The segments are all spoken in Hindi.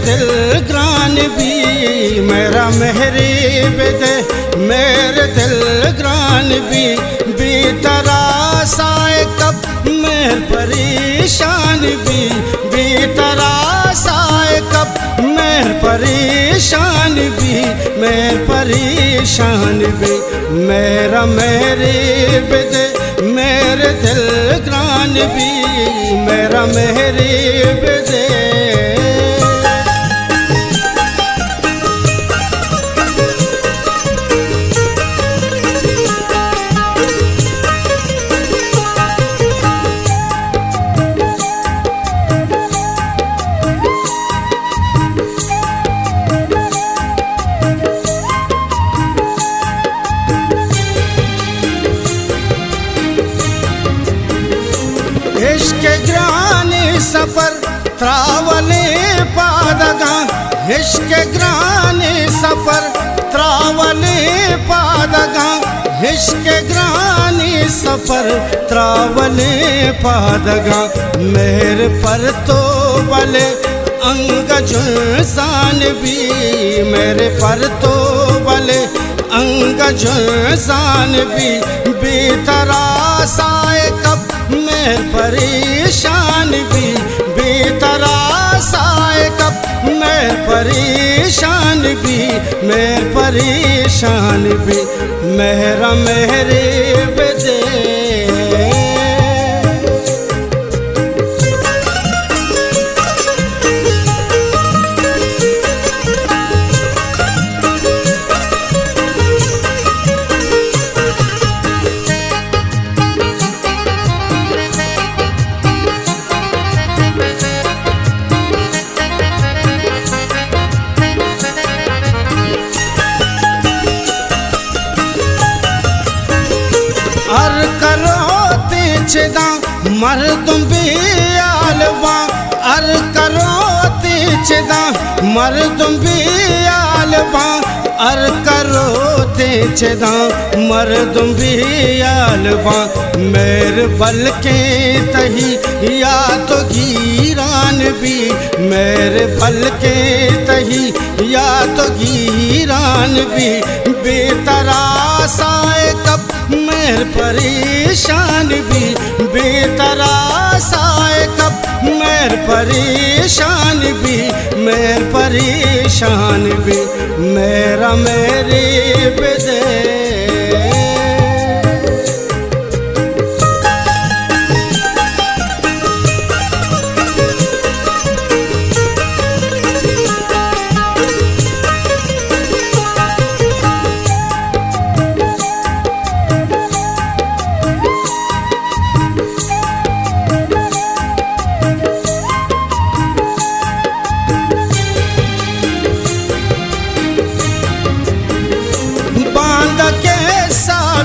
दिल ग्रान भी मेरा मेहरी बेदे, मेरे दिल ग्रान भी बेतरासाए कब मेर परेशान भी, बेतरासाए कब मेर परेशान भी, मेर परेशान भी मेरा मेरे बेदे, मेरे दिल ग्रान भी मेरा मेरे बेदे। इश्क ग्रानी सफर त्रावले पादगा, इश्क ग्रानी सफर त्रावले पादगा, इश्क ग्रानी सफर त्रावले पादगा मेरे पर तो वाले अंग जुल्सान भी, मेरे पर तो वाले अंग जुल्सान भी बेतरासाए कब मेर परेशान भी, बेतरासाए कब मेर परेशान भी, मेर परेशान भी मेरा मेरे बेदे। अर करो तीछदा मर्दुम भी आलवा, अर करो तीछदा मर्दुम भी आलवा, अर करो तीछदा मर्दुम भी आलवा मेरे बल के तही या तो गीरान भी, मेरे बल के तही या तो गीरान भी बेतरासाए कब मेर परेशान भी, बेतरासाए कब मेर परेशान भी, मेर परेशान भी मेरा मेरे बेदे।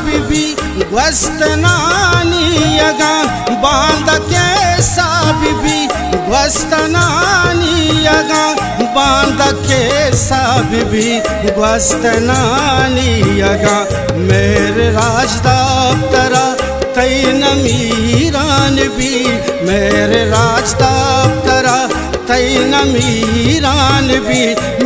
बीबी gwastanaani yaga, बांध के सा बीबी gwastanaani yaga, बांध के सा बीबी gwastanaani yaga मेरे राजदाप्तरा तैन मीरान भी, मेरे राजदाप्तरा तैन मीरान भी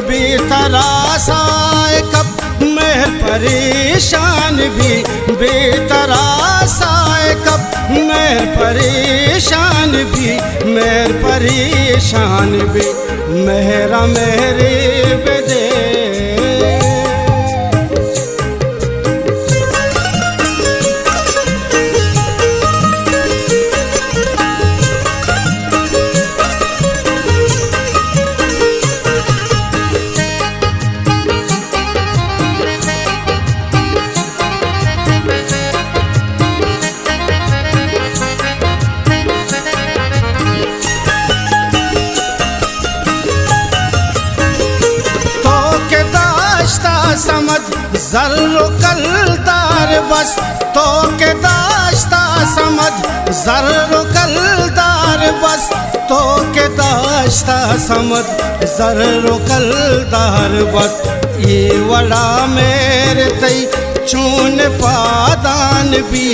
बेतरासाए कब मेर परेशान भी, बेतरासाए कब मेर परेशान भी, मेर परेशान भी मेरा मेरे बेदे। समझ जर्रो कलदार बस तो के दाश्ता समझ जर्रो कलदार बस तो के दाश्ता समझ जर्रो कलदार बस ये वड़ा मेरे तई चून पादान भी,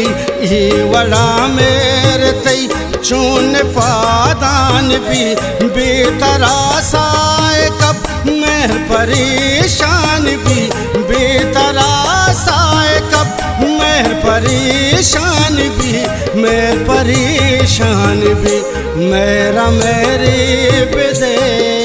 ये वड़ा मेरे तई चून पादान भी बेतरासाए मेहर परेशान भी बेतरासाए कब मेहर परेशान भी मेहर परेशान भी मेरा मेरे विदे